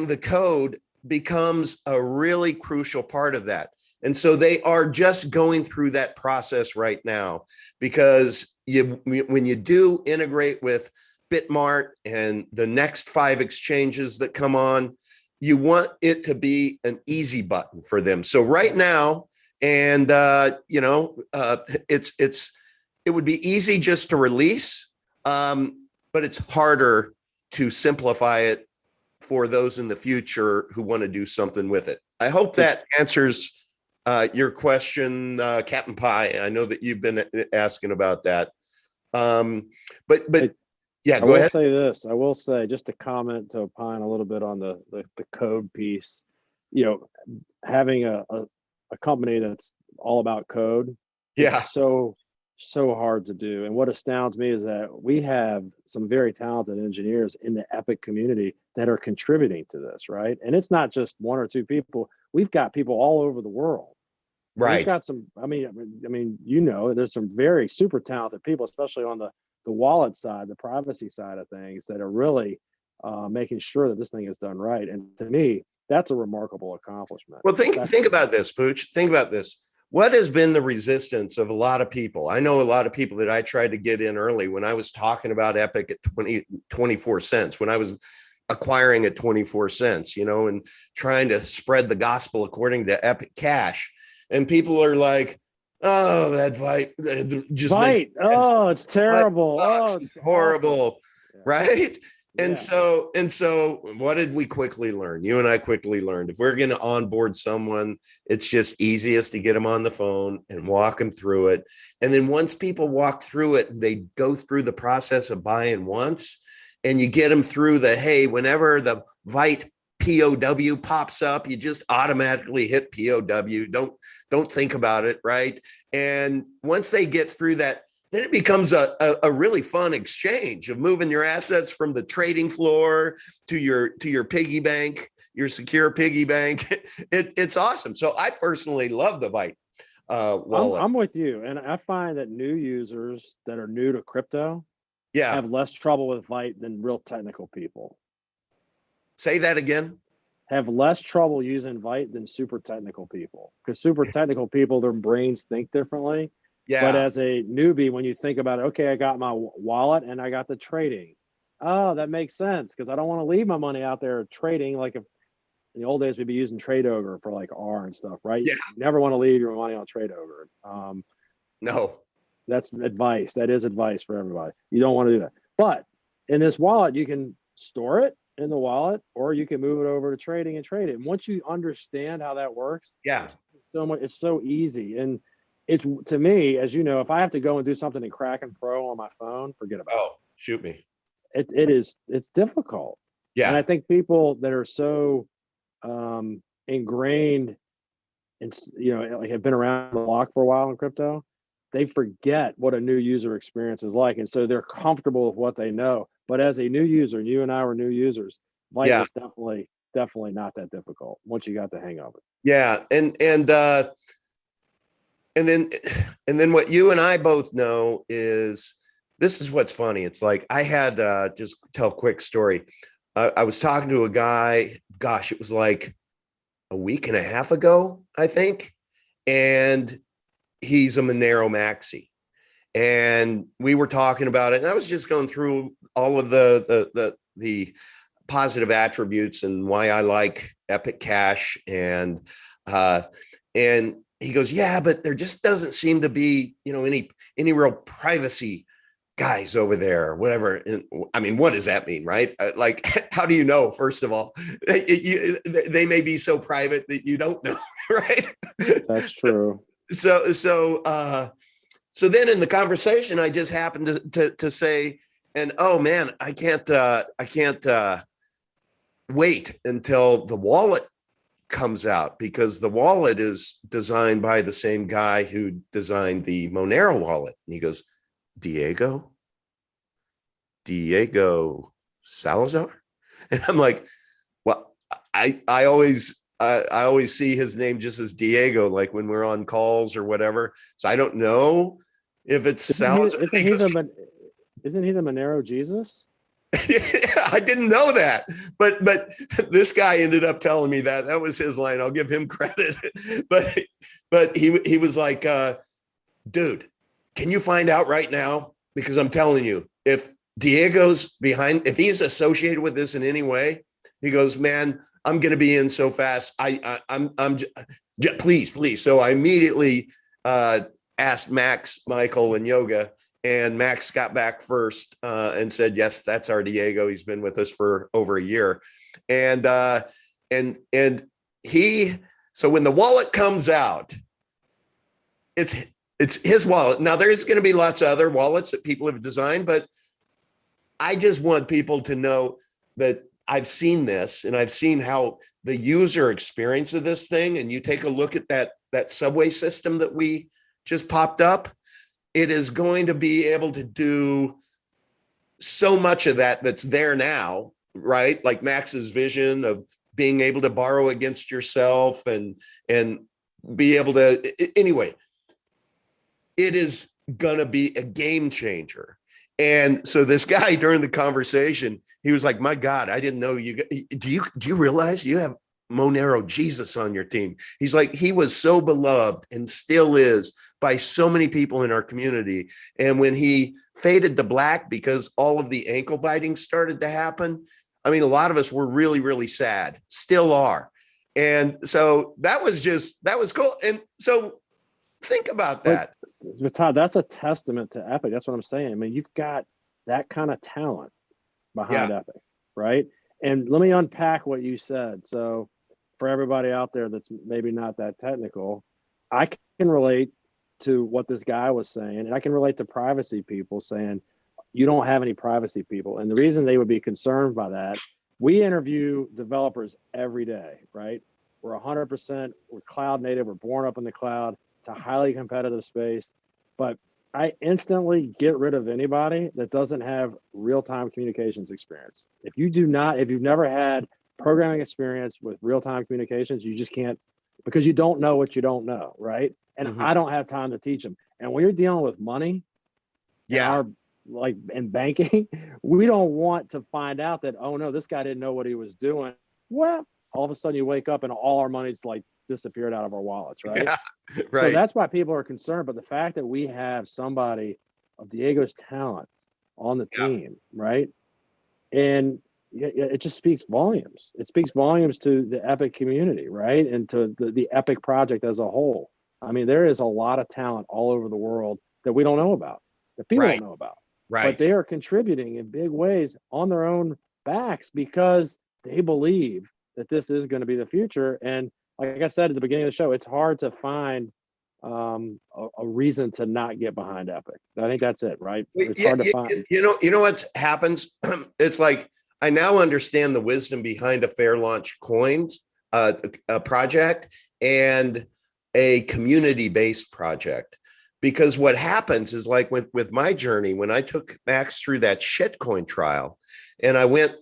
the code becomes a really crucial part of that. And so they are just going through that process right now, because when you do integrate with Bitmart and the next 5 exchanges that come on, you want it to be an easy button for them. So right now, and it would be easy just to release, but it's harder to simplify it for those in the future who want to do something with it. I hope that answers your question, Captain Pie. I know that you've been asking about that. But yeah, go ahead. I will say, just to comment, to opine a little bit on the code piece, having a company that's all about code, is so hard to do. And what astounds me is that we have some very talented engineers in the Epic community that are contributing to this, right? And it's not just 1 or 2 people. We've got people all over the world. Right. We've got some, there's some very super talented people, especially on the wallet side, the privacy side of things, that are really making sure that this thing is done right. And to me, that's a remarkable accomplishment. Well, think about this, Pooch. Think about this. What has been the resistance of a lot of people? I know a lot of people that I tried to get in early when I was talking about Epic at 24 cents, when I was acquiring at 24 cents, and trying to spread the gospel according to Epic Cash. And people are like, oh, that Vite just Vite. Oh, it's terrible. Oh, it's horrible. Yeah. Right. And so what did we quickly learn? You and I quickly learned, if we're going to onboard someone, it's just easiest to get them on the phone and walk them through it. And then once people walk through it, they go through the process of buying once, and you get them through hey, whenever the Vite POW pops up, you just automatically hit POW. Don't think about it. Right. And once they get through that, then it becomes a really fun exchange of moving your assets from the trading floor to your piggy bank, your secure piggy bank. It's awesome. So I personally love the Vite wallet. I'm with you. And I find that new users that are new to crypto have less trouble with Vite than real technical people. Say that again. Have less trouble using Vite than super technical people, because super technical people, their brains think differently. Yeah. But as a newbie, when you think about it, okay, I got my wallet and I got the trading. Oh, that makes sense, because I don't want to leave my money out there trading. Like, if in the old days, we'd be using Trade Ogre for like R and stuff, right? Yeah. You never want to leave your money on Trade Ogre. No. That's advice. That is advice for everybody. You don't want to do that. But in this wallet, you can store it in the wallet, or you can move it over to trading and trade it. And once you understand how that works, Yeah. it's so easy. And it's, to me, as you know, if I have to go and do something in Kraken Pro on my phone, forget about it. Oh, shoot me. It's difficult. Yeah. And I think people that are so ingrained and, like have been around the block for a while in crypto, they forget what a new user experience is like. And so they're comfortable with what they know. But as a new user, and you and I were new users, Mike, was definitely not that difficult once you got the hang of it. Yeah. And then what you and I both know is, this is what's funny. It's like, I had, just tell a quick story. I was talking to a guy, gosh, it was like a week and a half ago, I think. And he's a Monero maxi. And we were talking about it. And I was just going through all of the positive attributes and why I like Epic Cash. And he goes, yeah, but there just doesn't seem to be, any real privacy guys over there or whatever. And I mean, what does that mean, right? Like, how do you know? First of all, they may be so private that you don't know, right? That's true. So then in the conversation, I just happened to say, and oh man, I can't wait until the wallet comes out, because the wallet is designed by the same guy who designed the Monero wallet. And he goes, Diego Salazar? And I'm like, well, I always see his name just as Diego, like when we're on calls or whatever. So I don't know if it's Salazar. Isn't he the Monero Jesus? I didn't know that, but this guy ended up telling me that was his line. I'll give him credit, but he was like, dude, can you find out right now? Because I'm telling you, if Diego's behind, if he's associated with this in any way, he goes, man, I'm going to be in so fast. Please. So I immediately asked Max, Michael, and Yoga. And Max got back first and said, yes, that's our Diego. He's been with us for over a year. And so when the wallet comes out, it's his wallet. Now there's going to be lots of other wallets that people have designed, but I just want people to know that I've seen this, and I've seen how the user experience of this thing. And you take a look at that subway system that we just popped up. It is going to be able to do so much of that's there now, right? Like Max's vision of being able to borrow against yourself and be able to, anyway, it is going to be a game changer. And so this guy during the conversation, he was like, my God, I didn't know do you realize you have Monero Jesus on your team? He's like, he was so beloved and still is by so many people in our community. And when he faded to black because all of the ankle biting started to happen, I mean, a lot of us were really, really sad, still are. And so that was cool. And so think about that. But Todd, that's a testament to Epic. That's what I'm saying. I mean, you've got that kind of talent behind Epic, right? And let me unpack what you said. So for everybody out there that's maybe not that technical, I can relate to what this guy was saying, and I can relate to privacy people saying, you don't have any privacy people. And the reason they would be concerned by that, we interview developers every day, right? We're 100%, we're cloud native, we're born up in the cloud. It's a highly competitive space, but I instantly get rid of anybody that doesn't have real-time communications experience. If you've never had programming experience with real-time communications, you just can't, because you don't know what you don't know, right? And I don't have time to teach them. And when you're dealing with money, in banking, we don't want to find out that, oh no, this guy didn't know what he was doing. Well, all of a sudden you wake up and all our money's like disappeared out of our wallets, right? Yeah, right. So that's why people are concerned. But the fact that we have somebody of Diego's talent on the team, right? And it just speaks volumes. It speaks volumes to the Epic community, right? And to the Epic project as a whole. I mean, there is a lot of talent all over the world that we don't know about, that people don't know about. But Right. they are contributing in big ways on their own backs because they believe that this is going to be the future. And like I said at the beginning of the show, it's hard to find a reason to not get behind Epic. I think that's it, right? It's hard to find. You know what happens? It's like I now understand the wisdom behind a fair launch coins a project and a community-based project. Because what happens is like with my journey, when I took Max through that shitcoin trial, and I went,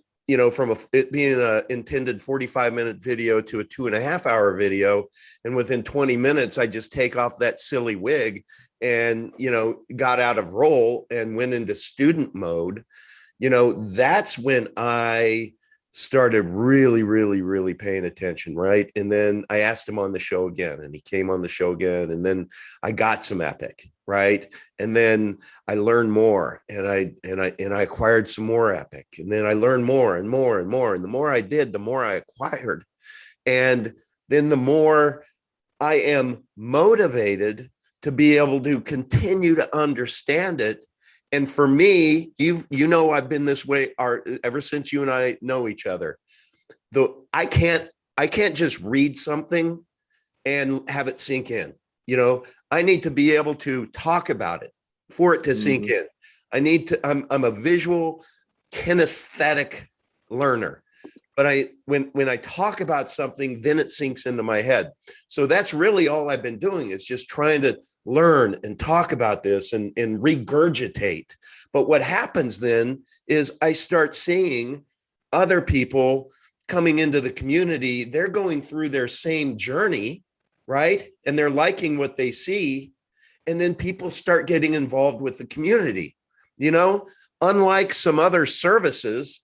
from it being an intended 45-minute video to a 2.5-hour video, and within 20 minutes, I just take off that silly wig and got out of role and went into student mode. That's when I started really, really, really paying attention, right? And then I asked him on the show again, and he came on the show again, and then I got some Epic, right? And then I learned more, and I acquired some more Epic, and then I learned more and more and more, and the more I did, the more I acquired, and then the more I am motivated to be able to continue to understand it. And for me, I've been this way ever since you and I know each other. I can't just read something and have it sink in. I need to be able to talk about it for it to sink in. I'm a visual kinesthetic learner, but when I talk about something, then it sinks into my head. So that's really all I've been doing, is just trying to learn and talk about this and regurgitate. But what happens then is I start seeing other people coming into the community. They're going through their same journey, right? And they're liking what they see. And then people start getting involved with the community. Unlike some other services,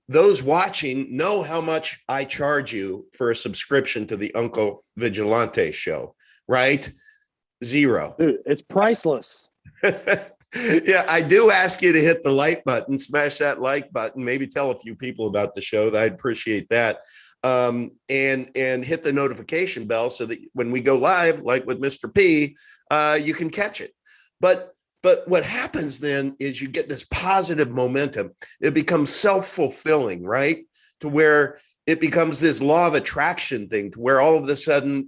those watching know how much I charge you for a subscription to the Uncle Vigilante show, right? $0. Dude, it's priceless. Yeah, I do ask you to hit the like button, smash that like button, maybe tell a few people about the show. I'd appreciate that. And hit the notification bell so that when we go live, like with Mr. P, you can catch it. But what happens then is you get this positive momentum. It becomes self-fulfilling, right? To where it becomes this law of attraction thing, to where all of a sudden,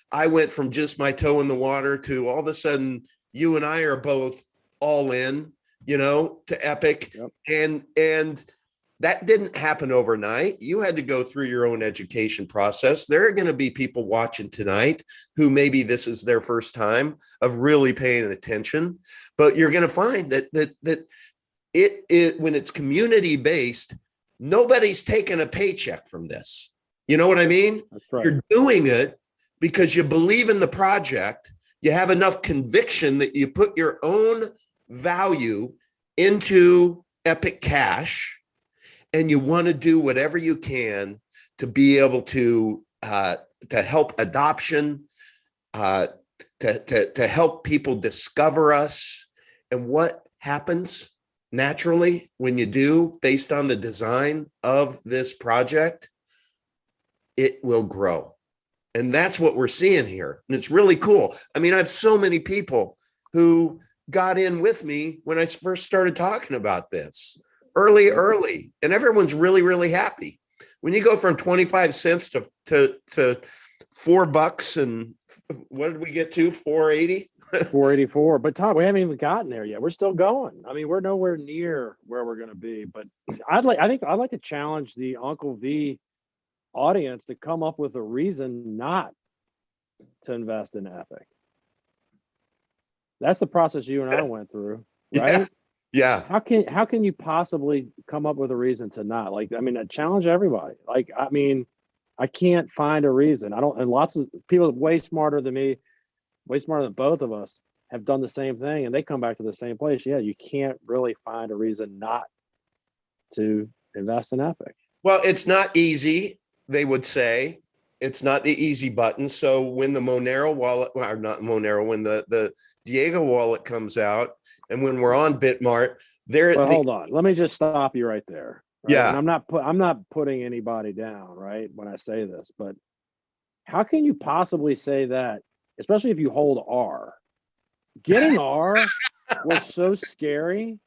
I went from just my toe in the water to all of a sudden you and I are both all in, to Epic. Yep. And that didn't happen overnight. You had to go through your own education process. There are going to be people watching tonight who maybe this is their first time of really paying attention, but you're going to find that it when it's community based, nobody's taking a paycheck from this. You know what I mean? That's right. You're doing it because you believe in the project. You have enough conviction that you put your own value into Epic Cash, and you want to do whatever you can to be able to help adoption, to help people discover us. And what happens naturally when you do, based on the design of this project, it will grow. And that's what we're seeing here. And it's really cool. I mean, I have so many people who got in with me when I first started talking about this early, and everyone's really, really happy. When you go from 25 cents to $4, and what did we get to? 480? 484. But Tom, we haven't even gotten there yet. We're still going. I mean, we're nowhere near where we're going to be. But I think I'd like to challenge the Uncle V audience to come up with a reason not to invest in Epic. That's the process you and I went through, right? Yeah. How can you possibly come up with a reason to not? Like, I mean, I challenge everybody. Like, I mean, I can't find a reason. And lots of people way smarter than me, way smarter than both of us, have done the same thing, and they come back to the same place. Yeah, you can't really find a reason not to invest in Epic. Well, it's not easy. They would say it's not the easy button. So when the Monero wallet, or not Monero, when the Diego wallet comes out, and when we're on Bitmart, hold on. Let me just stop you right there. Right? Yeah. And I'm not putting anybody down, right, when I say this, but how can you possibly say that, especially if you hold R, Getting R was so scary.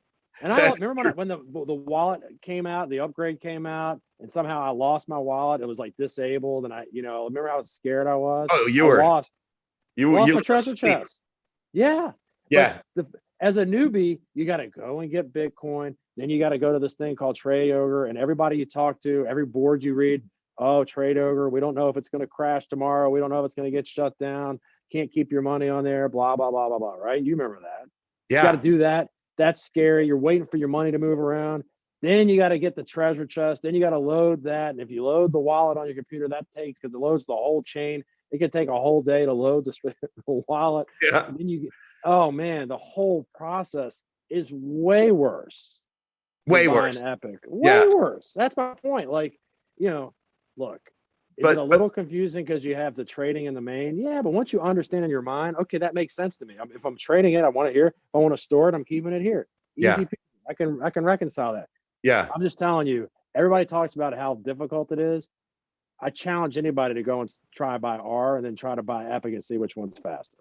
And I remember when the wallet came out, the upgrade came out, and somehow I lost my wallet. It was like disabled, and I remember how scared I was. Oh, I lost you my treasure chest. Yeah, yeah. But as a newbie, you got to go and get Bitcoin. Then you got to go to this thing called Trade Ogre, and everybody you talk to, every board you read, oh, Trade Ogre, we don't know if it's going to crash tomorrow. We don't know if it's going to get shut down. Can't keep your money on there. Blah blah blah blah blah. Right? You remember that? Yeah. You got to do that. That's scary. You're waiting for your money to move around. Then you got to get the treasure chest. Then you got to load that. And if you load the wallet on your computer, that takes, because it loads the whole chain. It could take a whole day to load the wallet. Yeah. And then oh man, the whole process is way worse. Way worse. Epic. Way worse. That's my point. Like, look, it's a little confusing because you have the trading in the main. Yeah, but once you understand in your mind, okay, that makes sense to me. If I'm trading it, I want it here. If I want to store it, I'm keeping it here. Easy. I can reconcile that. Yeah. I'm just telling you, everybody talks about how difficult it is. I challenge anybody to go and try buy R and then try to buy Epic and see which one's faster.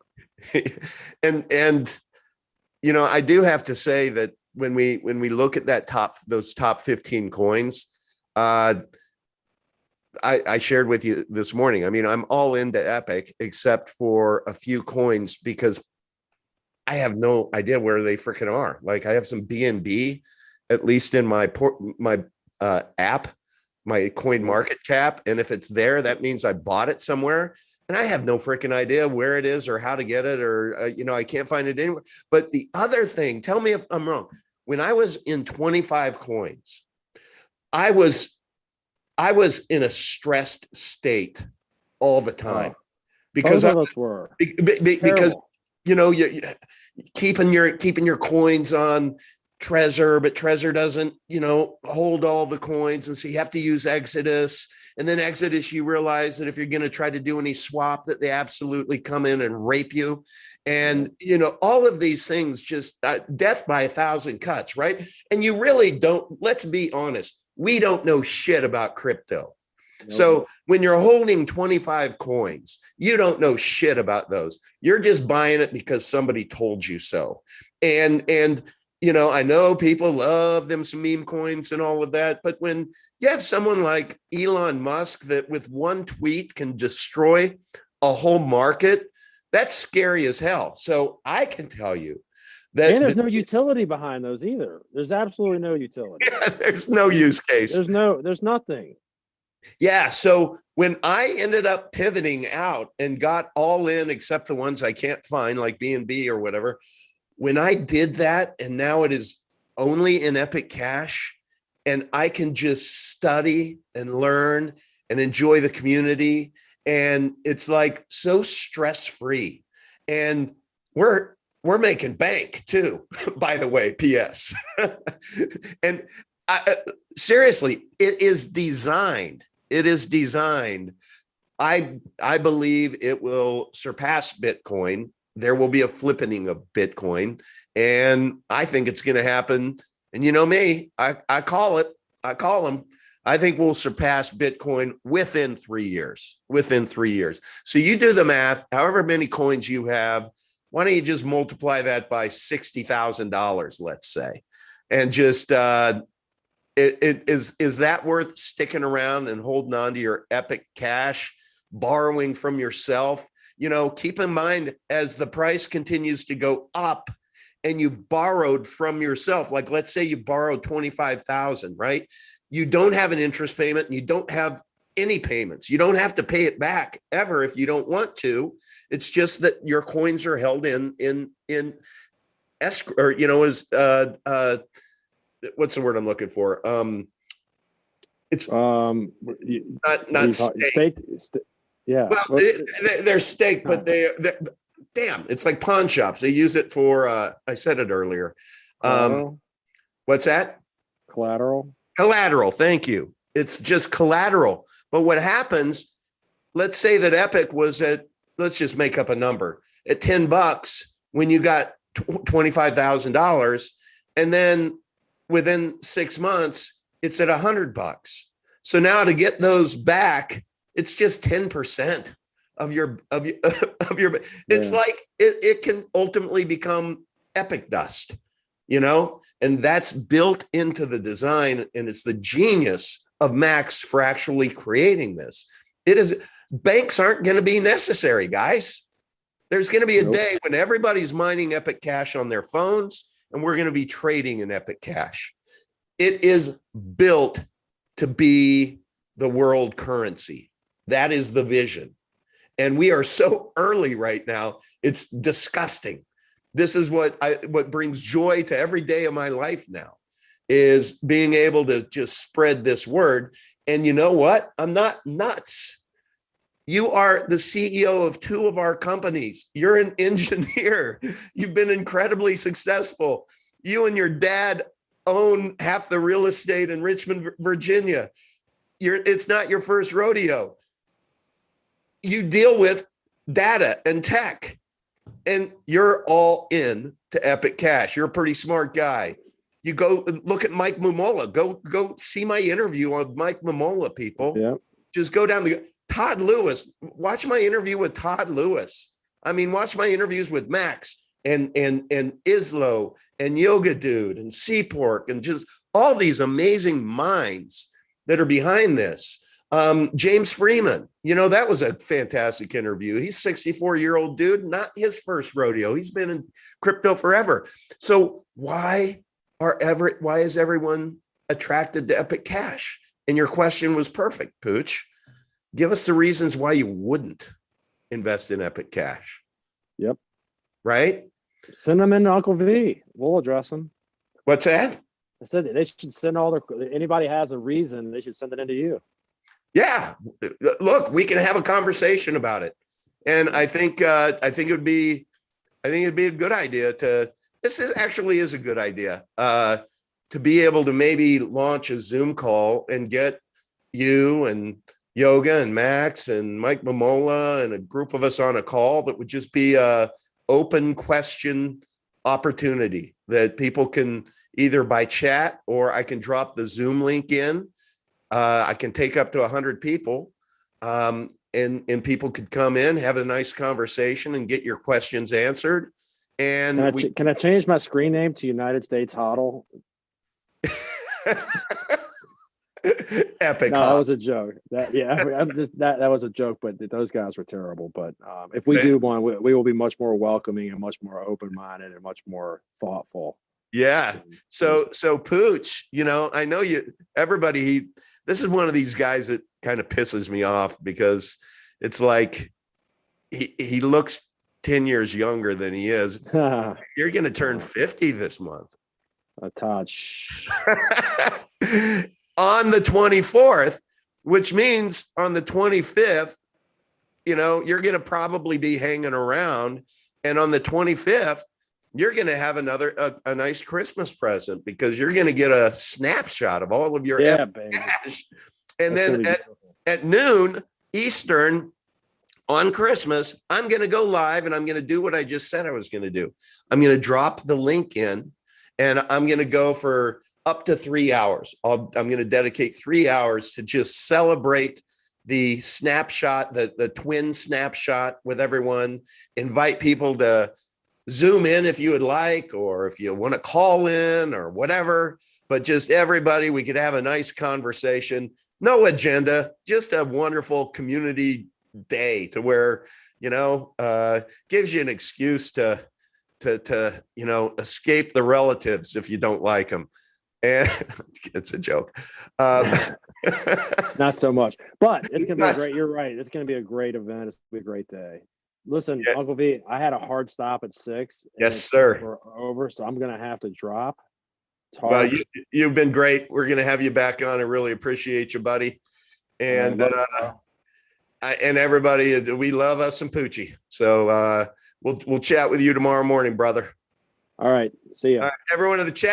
and I do have to say that when we look at those top 15 coins, I shared with you this morning. I mean, I'm all into Epic except for a few coins because I have no idea where they freaking are. Like, I have some BNB, at least in my app, my coin market cap. And if it's there, that means I bought it somewhere. And I have no freaking idea where it is or how to get it, or, I can't find it anywhere. But the other thing, tell me if I'm wrong. When I was in 25 coins, I was in a stressed state all the time because both of us were because you keeping your coins on Trezor, but Trezor doesn't hold all the coins, and so you have to use Exodus. And then Exodus, you realize that if you're going to try to do any swap, that they absolutely come in and rape you. And, all of these things, just death by 1,000 cuts, right? And you really don't, let's be honest, we don't know shit about crypto. Nope. So when you're holding 25 coins, you don't know shit about those. You're just buying it because somebody told you so. And I know people love them some meme coins and all of that, but when you have someone like Elon Musk that with one tweet can destroy a whole market, that's scary as hell. So I can tell you that there's no utility behind those either. There's absolutely no utility. Yeah, there's no use case. There's nothing. Yeah. So when I ended up pivoting out and got all in, except the ones I can't find, like BNB or whatever, when I did that, and now it is only in Epic Cash, and I can just study and learn and enjoy the community. And it's like so stress-free. And we're making bank too, by the way, PS. And seriously, it is designed. I believe it will surpass Bitcoin. There will be a flippening of Bitcoin, and I think it's going to happen. And you know me, I call them. I think we'll surpass Bitcoin within 3 years. So you do the math, however many coins you have, why don't you just multiply that by $60,000, let's say, and just, is that worth sticking around and holding on to your Epic Cash, borrowing from yourself? Keep in mind, as the price continues to go up and you borrowed from yourself, like let's say you borrowed 25,000, right? You don't have an interest payment and you don't have any payments. You don't have to pay it back ever if you don't want to. It's just that your coins are held in escrow, or, as what's the word I'm looking for? It's not staked. Yeah. Well, they're staked, but they're damn, it's like pawn shops. They use it for, I said it earlier. What's that? Collateral. Thank you. It's just collateral. But what happens, let's say that Epic was at, let's just make up a number, at $10 when you got $25,000. And then within 6 months, it's at $100. So now to get those back, it's just 10% of your of your. It's like it can ultimately become epic dust, and that's built into the design, and it's the genius of Max for actually creating this. It is. Banks aren't going to be necessary, guys. There's going to be a day when everybody's mining Epic Cash on their phones, and we're going to be trading in Epic Cash. It is built to be the world currency. That is the vision. And we are so early right now. It's disgusting. This is what brings joy to every day of my life now, is being able to just spread this word. And you know what? I'm not nuts. You are the CEO of 2 of our companies. You're an engineer. You've been incredibly successful. You and your dad own half the real estate in Richmond, Virginia. It's not your first rodeo. You deal with data and tech, and you're all in to Epic Cash. You're a pretty smart guy. You go look at Mike Momola. Go see my interview on Mike Momola, people. Yeah. Just go down Todd Lewis. Watch my interview with Todd Lewis. I mean, watch my interviews with Max and Islo and Yoga Dude and Seapork and just all these amazing minds that are behind this. James Freeman, that was a fantastic interview. He's 64-year-old dude, not his first rodeo. He's been in crypto forever. So why is everyone attracted to Epic Cash? And your question was perfect, Pooch. Give us the reasons why you wouldn't invest in Epic Cash. Yep. Right? Send them in to Uncle V. We'll address them. What's that? I said they should send anybody has a reason, they should send it into you. Yeah. Look, we can have a conversation about it. And I think it'd be a good idea this is a good idea to be able to maybe launch a Zoom call and get you and Yoga and Max and Mike Momola and a group of us on a call that would just be a open question opportunity that people can either by chat, or I can drop the Zoom link in. I can take up to 100 people, and people could come in, have a nice conversation, and get your questions answered. And can I change my screen name to United States HODL? Epic. No, that was a joke. That was a joke, but those guys were terrible. But if we do one, we will be much more welcoming and much more open-minded and much more thoughtful. Yeah. So Pooch, I know everybody, this is one of these guys that kind of pisses me off, because it's like he looks 10 years younger than he is. You're going to turn 50 this month. Todd. On the 24th, which means on the 25th, you're going to probably be hanging around. And on the 25th, you're going to have a nice Christmas present, because you're going to get a snapshot of all of your cash. And then at noon Eastern on Christmas, I'm going to go live, and I'm going to do what I just said I was going to do. I'm going to drop the link in, and I'm going to go for up to 3 hours. I'm going to dedicate 3 hours to just celebrate the snapshot, the twin snapshot with everyone. Invite people to Zoom in if you would like, or if you want to call in or whatever, but just everybody, we could have a nice conversation. No agenda, just a wonderful community day to where, gives you an excuse to escape the relatives if you don't like them. And it's a joke. Not so much, but it's going to be great. You're right. It's going to be a great event. It's going to be a great day. Listen, yeah. Uncle V, I had a hard stop at 6. Yes, sir. We're over, so I'm going to have to drop. Well, you've been great. We're going to have you back on. I really appreciate you, buddy. And and everybody, we love us some Poochie. So we'll chat with you tomorrow morning, brother. All right. See ya. Everyone in the chat.